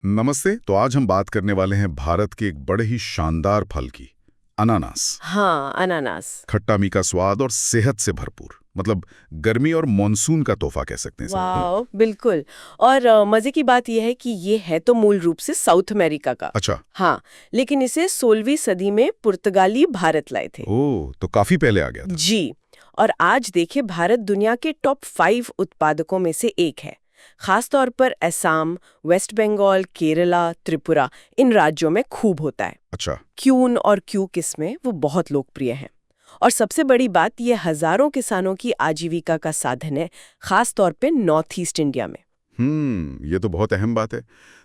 नमस्ते। तो आज हम बात करने वाले हैं भारत के एक बड़े ही शानदार फल की, अनानास। हाँ, अनानास। खट्टा मीठा स्वाद और सेहत से भरपूर, मतलब गर्मी और मानसून का तोहफा कह सकते हैं इसे। वाह, बिल्कुल। और मजे की बात यह है कि ये है तो मूल रूप से साउथ अमेरिका का। अच्छा। हाँ, लेकिन इसे 16वीं सदी में पुर्तगाली भारत लाए थे। ओह, तो काफी पहले आ गया था। जी। और आज देखिए, भारत दुनिया के टॉप 5 उत्पादकों में से एक है। खास तौर पर असम, वेस्ट बंगाल, केरला, त्रिपुरा इन राज्यों में खूब होता है। अच्छा। क्यून और क्यू किस्में वो बहुत लोकप्रिय हैं। और सबसे बड़ी बात, ये हजारों किसानों की आजीविका का साधन है, खास तौर पे नॉर्थ ईस्ट इंडिया में। ये तो बहुत अहम बात है।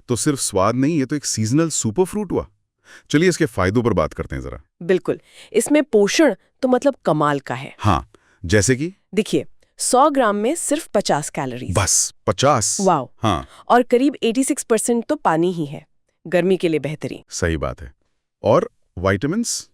तो सिर्फ स्वाद नहीं, ये तो एक सीजनल सुपर फ्रूट हुआ। चलिए इसके फायदों पर बात करते हैं जरा। बिल्कुल। इसमें पोषण तो मतलब कमाल का है। हाँ, जैसे कि देखिए, 100 ग्राम में सिर्फ 50 कैलोरीज। बस 50? वाह। हाँ, और करीब 86% तो पानी ही है। गर्मी के लिए बेहतरीन। सही बात है। और विटामिन्स?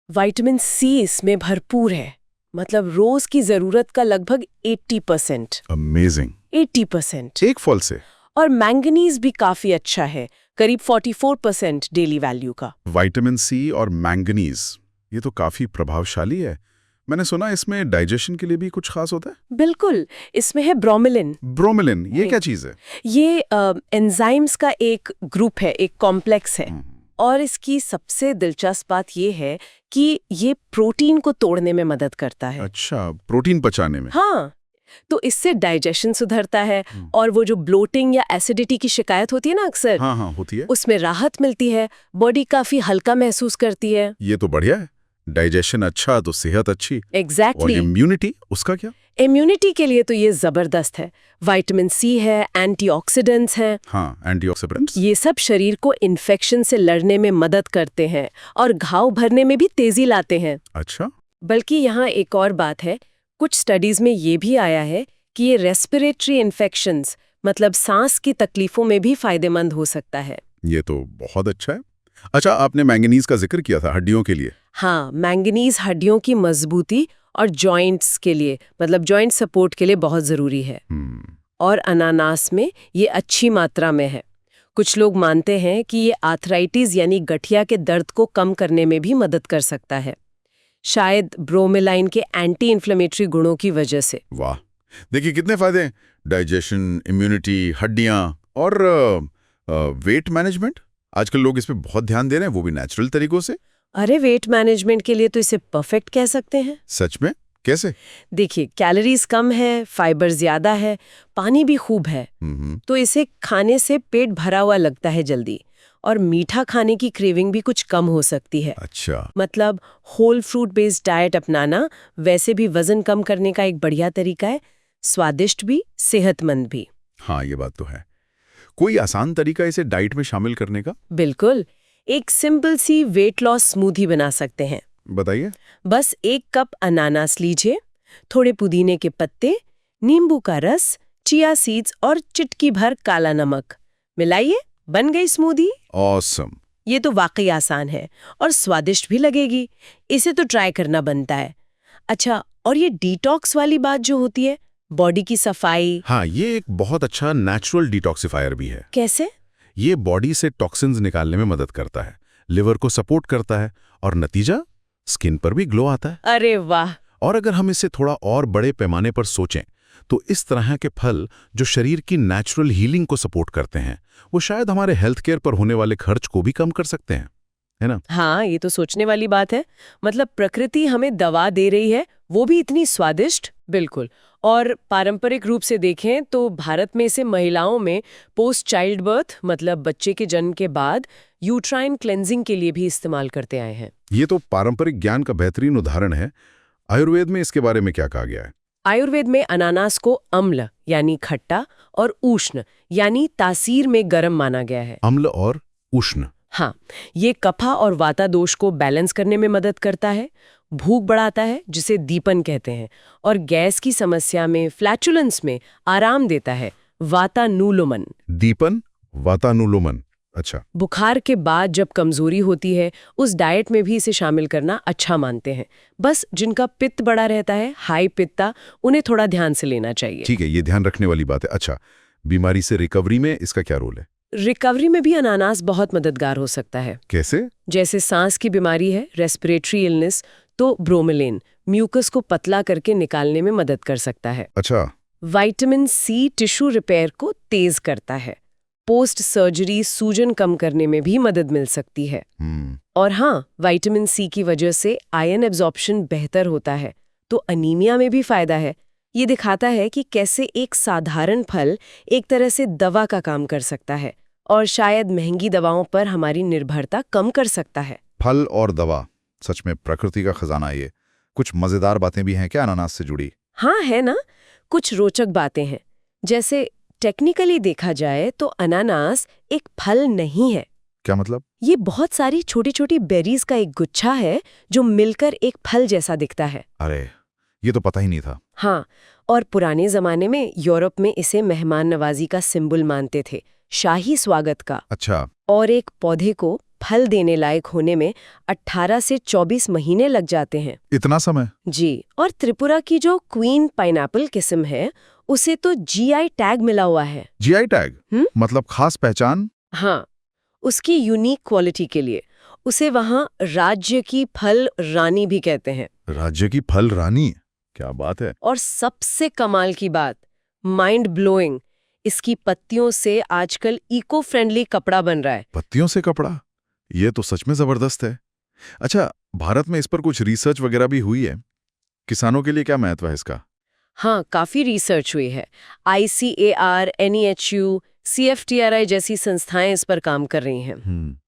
विटामिन सी इसमें भरपूर है। मतलब रोज की जरूरत का लगभग 80%। अमेजिंग। 80%। एक फल से? और मैंगनीज भी काफी अच्छा है, करीब 44% डेली वैल्यू का। विटामिन सी और मैंगनीज, ये तो काफी प्रभावशाली है। मैंने सुना इसमें डाइजेशन के लिए भी कुछ खास होता है। बिल्कुल। इसमें है ब्रोमेलिन। ब्रोमेलिन, ये क्या चीज है? ये एंजाइम्स का एक ग्रुप है, एक कॉम्प्लेक्स है। और इसकी सबसे दिलचस्प बात ये है कि ये प्रोटीन को तोड़ने में मदद करता है। अच्छा, प्रोटीन पचाने में। हाँ, तो इससे डाइजेशन सुधरता है। और वो जो ब्लोटिंग या एसिडिटी की शिकायत होती है ना अक्सर, हाँ हाँ, होती है। उसमें राहत मिलती है। बॉडी काफी हल्का महसूस करती है। ये तो बढ़िया है। डाइजेशन अच्छा तो सेहत अच्छी। एग्जैक्टली। और इम्यूनिटी, उसका क्या? इम्यूनिटी के लिए तो ये जबरदस्त है। विटामिन सी है, एंटीऑक्सीडेंट्स हैं। हाँ, एंटीऑक्सीडेंट्स। ये सब शरीर को इन्फेक्शन से लड़ने में मदद करते हैं और घाव भरने में भी तेजी लाते हैं। अच्छा। बल्कि यहाँ एक और बात है, कुछ स्टडीज में ये भी आया है कि ये रेस्पिरेटरी इन्फेक्शंस, मतलब सांस की तकलीफों में भी फायदेमंद हो सकता है। ये तो बहुत अच्छा है। अच्छा, आपने मैंगनीज का जिक्र किया था हड्डियों के लिए। हाँ, मैंगनीज हड्डियों की मजबूती और जॉइंट्स के लिए, मतलब जॉइंट सपोर्ट के लिए बहुत जरूरी है। और अनानास में ये अच्छी मात्रा में है। कुछ लोग मानते हैं कि ये आर्थराइटिस यानी गठिया के दर्द को कम करने में भी मदद कर सकता है, शायद ब्रोमेलाइन के एंटी इन्फ्लेमेटरी गुणों की वजह से। वाह, देखिए कितने फायदे हैं। डाइजेशन, इम्यूनिटी, हड्डियां और वेट मैनेजमेंट। आजकल लोग इस पे बहुत ध्यान दे रहे हैं, वो भी नेचुरल तरीकों से। अरे, वेट मैनेजमेंट के लिए तो इसे परफेक्ट कह सकते हैं। सच में? कैसे? देखिए, कैलोरीज कम है, फाइबर ज्यादा है, पानी भी खूब है। तो इसे खाने से पेट भरा हुआ लगता है जल्दी। और मीठा खाने की क्रेविंग भी कुछ कम हो सकती है। अच्छा। मतलब होल फ्रूट बेस्ड डाइट अपनाना वैसे भी वजन कम करने का एक बढ़िया तरीका है, स्वादिष्ट भी, सेहतमंद भी। हाँ, ये बात तो है। कोई आसान तरीका इसे डाइट में शामिल करने का? बिल्कुल। एक सिंपल सी वेट लॉस स्मूदी बना सकते हैं। बताइए। बस 1 कप अनानास लीजिए, थोड़े पुदीने के पत्ते, नींबू का रस, चिया सीड्स और चिटकी भर काला नमक मिलाइए, बन गई स्मूदी। ऑसम। ये तो वाकई आसान है और स्वादिष्ट भी लगेगी। इसे तो ट्राई करना बनता है। अच्छा, और ये डिटॉक्स वाली बात जो होती है, बॉडी की सफाई। हाँ, ये एक बहुत अच्छा नेचुरल डिटॉक्सिफायर भी है। कैसे? ये बॉडी से टॉक्सिन्स निकालने में मदद करता है, लिवर को सपोर्ट करता है और नतीजा, स्किन पर भी ग्लो आता है। अरे वाह। और अगर हम इसे थोड़ा और बड़े पैमाने पर सोचें तो इस तरह के फल जो शरीर की नेचुरल हीलिंग को सपोर्ट करते हैं, वो शायद हमारे हेल्थ केयर पर होने वाले खर्च को भी कम कर सकते हैं, है ना? हाँ, ये तो सोचने वाली बात है। मतलब प्रकृति हमें दवा दे रही है, वो भी इतनी स्वादिष्ट। बिल्कुल। और पारंपरिक रूप से देखें तो भारत में इसे महिलाओं में पोस्ट चाइल्ड बर्थ, मतलब बच्चे के जन्म के बाद यूट्राइन क्लेंजिंग के लिए भी इस्तेमाल करते आए हैं। ये तो पारंपरिक ज्ञान का बेहतरीन उदाहरण है। आयुर्वेद में इसके बारे में क्या कहा गया है? आयुर्वेद में अनानास को अम्ल यानी खट्टा और उष्ण यानी तासीर में गर्म माना गया है। अम्ल और उष्ण? हाँ, ये कफा और वाता दोष को बैलेंस करने में मदद करता है, भूख बढ़ाता है जिसे दीपन कहते हैं, और गैस की समस्या में, फ्लैचुलेंस में आराम देता है, वातानुलोमन। दीपन, वातानुलोमन। अच्छा। बुखार के बाद जब कमजोरी होती है, उस डाइट में भी इसे शामिल करना अच्छा मानते हैं। बस जिनका पित्त बड़ा रहता है, हाई पित्ता, उन्हें थोड़ा ध्यान से लेना चाहिए। ठीक है, ये ध्यान रखने वाली बात है। अच्छा, बीमारी से रिकवरी में इसका क्या रोल है? रिकवरी में भी अनानास बहुत मददगार हो सकता है। कैसे? जैसे सांस की बीमारी है, रेस्पिरेटरी इलनेस, तो ब्रोमेलिन म्यूकस को पतला करके निकालने में मदद कर सकता है। अच्छा। विटामिन सी टिश्यू रिपेयर को तेज करता है। पोस्ट सर्जरी सूजन कम करने में भी मदद मिल सकती है। और हाँ, विटामिन सी की वजह से आयरन एब्जॉर्प्शन बेहतर होता है, तो अनीमिया में भी फायदा है। ये दिखाता है कि कैसे एक साधारण फल एक तरह से दवा का काम कर सकता है और शायद महंगी दवाओं पर हमारी निर्भरता कम कर सकता है। फल और दवा, सच में प्रकृति का खजाना है ये। कुछ मजेदार बातें भी हैं क्या अनानास से जुड़ी? हाँ, है ना। कुछ रोचक बातें हैं। जैसे टेक्निकली देखा जाए तो अनानास एक फल नहीं है। क्या मतलब? ये बहुत सारी छोटी छोटी बेरीज का एक गुच्छा है जो मिलकर एक फल जैसा दिखता है। अरे, ये तो पता ही नहीं था। हाँ, और पुराने जमाने में यूरोप में इसे मेहमान नवाजी का सिंबल मानते थे, शाही स्वागत का। अच्छा। और एक पौधे को फल देने लायक होने में 18 से 24 महीने लग जाते हैं। इतना समय? जी। और त्रिपुरा की जो क्वीन पाइनएप्पल किस्म है, उसे तो जीआई टैग मिला हुआ है। GI tag? मतलब खास पहचान? हाँ, उसकी यूनिक क्वालिटी के लिए। उसे वहाँ राज्य की फल रानी भी कहते हैं। राज्य की फल रानी? क्या बात है। और सबसे कमाल की बात, माइंड ब्लोइंग, इसकी पत्तियों से आजकल इको फ्रेंडली कपड़ा बन रहा है। पत्तियों से कपड़ा? ये तो सच में जबरदस्त है। अच्छा, भारत में इस पर कुछ रिसर्च वगैरह भी हुई है? किसानों के लिए क्या महत्व है इसका? हाँ, काफी रिसर्च हुई है। ICAR, NEHU, CFTRI जैसी संस्थाएं इस पर काम कर रही हैं।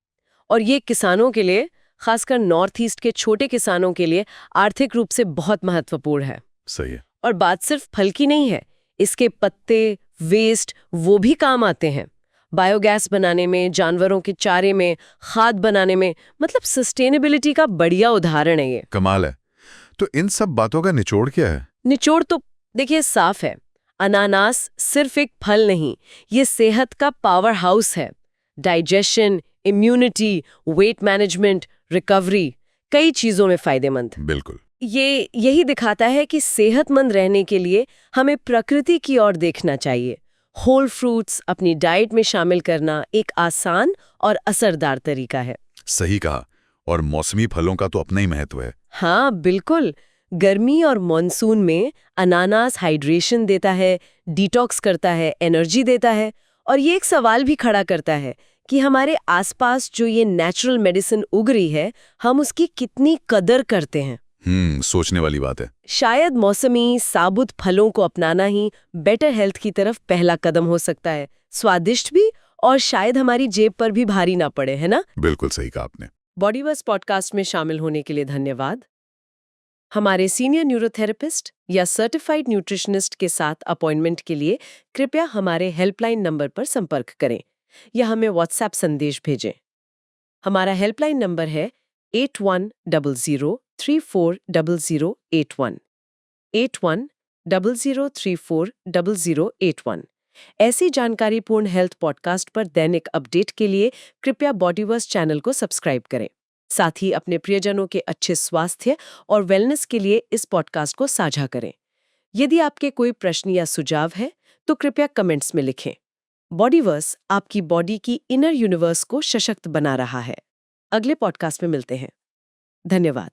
और ये किसानों के लिए, खासकर नॉर्थ ईस्ट के छोटे किसानों के लिए आर्थिक रूप से बहुत महत्वपूर्ण है। सही है। और बात सिर्फ फल की नहीं है, इसके पत्ते, वेस्ट वो भी काम आते हैं। बायोगैस बनाने में, जानवरों के चारे में, खाद बनाने में, मतलब सस्टेनेबिलिटी का बढ़िया उदाहरण है ये। कमाल है। तो इन सब बातों का निचोड़ क्या है? निचोड़ तो देखिए साफ है। अनानास सिर्फ एक फल नहीं, ये सेहत का पावर हाउस है। Digestion, immunity, weight management, recovery, कई चीजों में फायदेमंद। बिल्कुल। ये यही दिखाता है कि सेहतमंद रहने के लिए हमें प्रकृति की ओर देखना चाहिए। होल फ्रूट्स अपनी डाइट में शामिल करना एक आसान और असरदार तरीका है। सही कहा। और मौसमी फलों का तो अपना ही महत्व है। हाँ, बिल्कुल। गर्मी और मॉनसून में अनानास हाइड्रेशन देता है, डिटॉक्स करता है, एनर्जी देता है। और ये एक सवाल भी खड़ा करता है कि हमारे आसपास जो ये नेचुरल मेडिसिन उग रही है, हम उसकी कितनी कदर करते हैं। सोचने वाली बात है। शायद मौसमी साबुत फलों को अपनाना ही बेटर हेल्थ की तरफ पहला कदम हो सकता है। स्वादिष्ट भी, और शायद हमारी जेब पर भी भारी ना पड़े, है ना? बिल्कुल सही कहा आपने। बॉडीवर्स पॉडकास्ट में शामिल होने के लिए धन्यवाद। हमारे सीनियर न्यूरोथेरेपिस्ट या सर्टिफाइड न्यूट्रिशनिस्ट के साथ अपॉइंटमेंट के लिए कृपया हमारे हेल्पलाइन नंबर पर संपर्क करें या हमें व्हाट्सएप संदेश भेजें। हमारा हेल्पलाइन नंबर है 8100340081 8100340081। ऐसी जानकारीपूर्ण हेल्थ पॉडकास्ट पर दैनिक अपडेट के लिए कृपया बॉडीवर्स चैनल को सब्सक्राइब करें। साथ ही अपने प्रियजनों के अच्छे स्वास्थ्य और वेलनेस के लिए इस पॉडकास्ट को साझा करें। यदि आपके कोई प्रश्न या सुझाव है तो कृपया कमेंट्स में लिखें। बॉडीवर्स आपकी बॉडी की इनर यूनिवर्स को सशक्त बना रहा है। अगले पॉडकास्ट में मिलते हैं। धन्यवाद।